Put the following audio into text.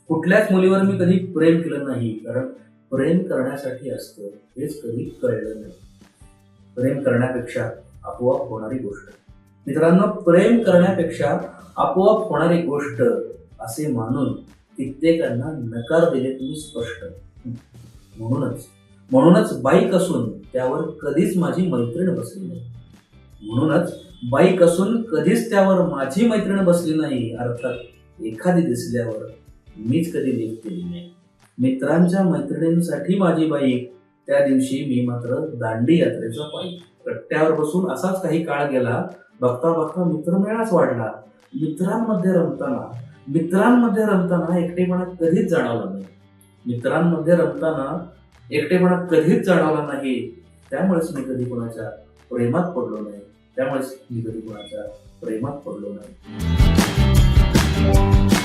कुठल्याच मुलीवर मी कधी प्रेम केलं नाही, कारण प्रेम करण्यासाठी असतं हेच कधी कळलं नाही. प्रेम करण्यापेक्षा आपोआप होणारी गोष्ट. मित्रांनो, प्रेम करण्यापेक्षा आपोआप होणारी गोष्ट असे मानून कित्येकांना नकार दिले तुम्ही स्पष्ट. म्हणूनच बाईक असून त्यावर कधीच माझी मैत्रीण बसली नाही. म्हणूनच बाईक असून कधीच त्यावर माझी मैत्रीण बसली नाही. अर्थात एखादी दिसल्यावर मीच कधी लिफ्ट केली नाही. मित्रांच्या मैत्रिणींसाठी माझी बाईक, त्या दिवशी मी मात्र दांडी यात्रेचा पायी. कट्ट्यावर बसून असाच काही काळ गेला. बघता बघता मित्रमेळाच वाढला. मित्रांमध्ये रमताना एकटेपणा कधीच जाणवला नाही. त्यामुळेच मी कधी कोणाच्या प्रेमात पडलो नाही.